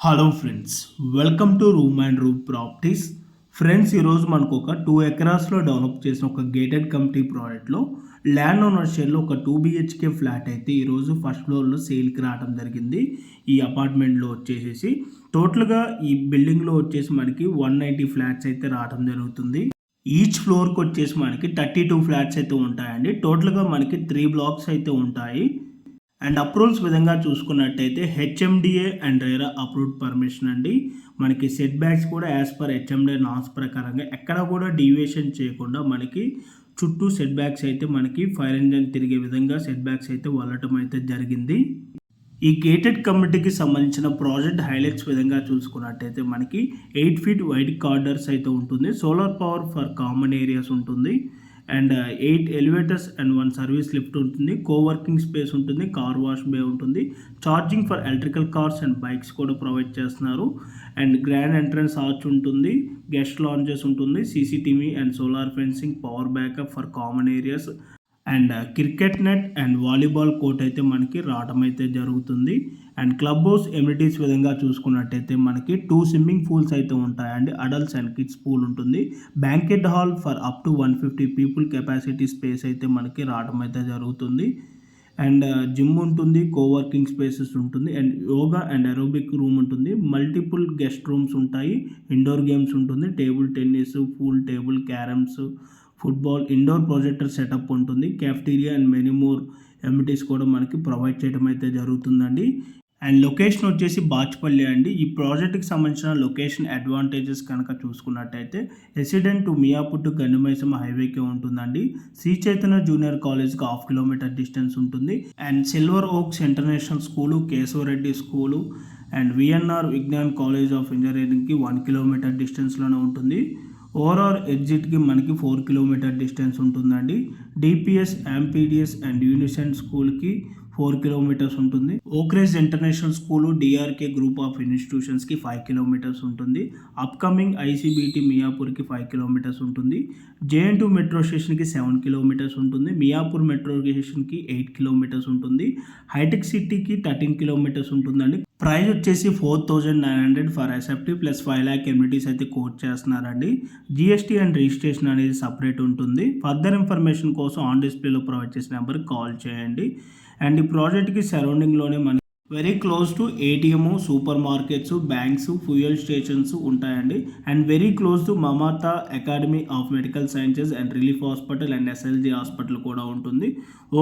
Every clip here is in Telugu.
Hello friends, welcome to room and room properties. Friends, ఈరోజు మనకు ఒక 2 ఎకరాస్లో డెవలప్ చేసిన ఒక గేటెడ్ కమ్యూనిటీ ప్రాజెక్ట్లో ల్యాండ్ ఓనర్ షేర్లో ఒక 2 BHK ఫ్లాట్ అయితే ఈరోజు ఫస్ట్ ఫ్లోర్లో సేల్కి రావడం జరిగింది. ఈ అపార్ట్మెంట్లో వచ్చేసి టోటల్గా ఈ బిల్డింగ్లో వచ్చేసి మనకి 190 ఫ్లాట్స్ అయితే రావడం జరుగుతుంది. ఈచ్ ఫ్లోర్కి వచ్చేసి మనకి 32 ఫ్లాట్స్ అయితే ఉంటాయండి. టోటల్గా మనకి 3 బ్లాక్స్ అయితే ఉంటాయి. అండ్ అప్రూవల్స్ విధంగా చూసుకున్నట్టయితే HMDA and RERA approved permission అండి. మనకి సెట్ బ్యాక్స్ కూడా యాజ్ పర్ హెచ్ఎండిఏ నామ్స్ ప్రకారంగా ఎక్కడ కూడా డీవియేషన్ చేయకుండా మనకి చుట్టూ సెట్ బ్యాక్స్ అయితే మనకి ఫైర్ ఇంజన్ తిరిగే విధంగా సెట్ బ్యాక్స్ అయితే వల్లటం అయితే జరిగింది. ఈ గేటెడ్ కమ్యూనిటీకి సంబంధించిన ప్రాజెక్ట్ హైలైట్స్ విధంగా చూసుకున్నట్టయితే మనకి 8 feet వైడ్ కార్డర్స్ అయితే ఉంటుంది. Solar power for common areas ఉంటుంది. And 8 elevators and 1 service lift ఉంటుంది. కోవర్కింగ్ స్పేస్ ఉంటుంది. కార్ వాష్ బే ఉంటుంది. Charging for electrical cars and bikes కూడా ప్రొవైడ్ చేస్తున్నారు. అండ్ గ్రాండ్ ఎంట్రన్స్ ఆర్చ్ ఉంటుంది. గెస్ట్ లాంజెస్ ఉంటుంది. CCTV and solar fencing, power backup for common areas and cricket net and volleyball court అయితే మనకి రావడం అయితే జరుగుతుంది. అండ్ క్లబ్ హౌస్ ఎమ్యూనిటీస్ విధంగా చూసుకున్నట్టయితే మనకి 2 స్విమ్మింగ్ పూల్స్ అయితే ఉంటాయండి. అడల్ట్స్ అండ్ కిడ్స్ పూల్ ఉంటుంది. Banquet hall for up to 150 people capacity space అయితే మనకి రావడం అయితే జరుగుతుంది. అండ్ జిమ్ ఉంటుంది. కోవర్కింగ్ స్పేసెస్ ఉంటుంది. And yoga and aerobic room ఉంటుంది. మల్టిపుల్ గెస్ట్ రూమ్స్ ఉంటాయి. ఇండోర్ గేమ్స్ ఉంటుంది. Table tennis, pool table, carroms, football, indoor projector setup ఉంటుంది. Cafeteria and many more amenities కూడా మనకి ప్రొవైడ్ చేయడం అయితే జరుగుతుందండి. అండ్ లొకేషన్ వచ్చేసి బాచ్పల్లి అండి. ఈ ప్రాజెక్ట్కి సంబంధించిన లొకేషన్ అడ్వాంటేజెస్ కనుక చూసుకున్నట్టయితే resident to Miyapur to Gandimaisamma హైవేకే ఉంటుందండి. శ్రీ చైతన్య జూనియర్ కాలేజ్కి 1/2 kilometer డిస్టెన్స్ ఉంటుంది. And Silver Oaks International school, Keshava Reddy school and VNR Vignan college of ఇంజనీరింగ్కి 1 kilometer డిస్టెన్స్లోనే ఉంటుంది. ఓవరాల్ ఎగ్జిట్కి మనకి 4 kilometer డిస్టెన్స్ ఉంటుందండి. డిపిఎస్, ఎంపీడిఎస్ అండ్ యూనిసెంట్ స్కూల్కి 4 kilometers ఉంటుంది. Oakridge International school, DRK group of ఇన్స్టిట్యూషన్స్కి 5 kilometers ఉంటుంది. అప్కమింగ్ ఐసీబీటీ మియాపూర్కి 5 kilometers ఉంటుంది. జేఎన్2 మెట్రో స్టేషన్కి 7 kilometers ఉంటుంది. మియాపూర్ మెట్రో స్టేషన్కి 8 kilometers ఉంటుంది. హైటెక్ సిటీకి 13 kilometers ఉంటుందండి. ప్రైస్ వచ్చేసి 4,900 for SFT plus 5 lakh amenities అయితే కోట్ చేస్తున్నారండి. జిఎస్టీ అండ్ రిజిస్ట్రేషన్ అనేది సపరేట్ ఉంటుంది. ఫర్దర్ ఇన్ఫర్మేషన్ కోసం ఆన్ డిస్ప్లేలో ప్రొవైడ్ చేసిన నెంబర్కి కాల్ చేయండి. అండ్ ఈ ప్రాజెక్ట్కి సరౌండింగ్లోనే మనకి very close to ATM, super markets, banks, fuel stations ఉంటాయండి. And very close to Mamata academy of medical sciences and relief hospital and SLG hospital కూడా ఉంటుంది.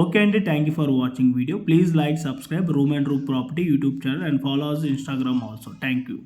ఓకే అండి, thank you for watching video. Please like, subscribe room and room property YouTube channel and follow us Instagram also. Thank you.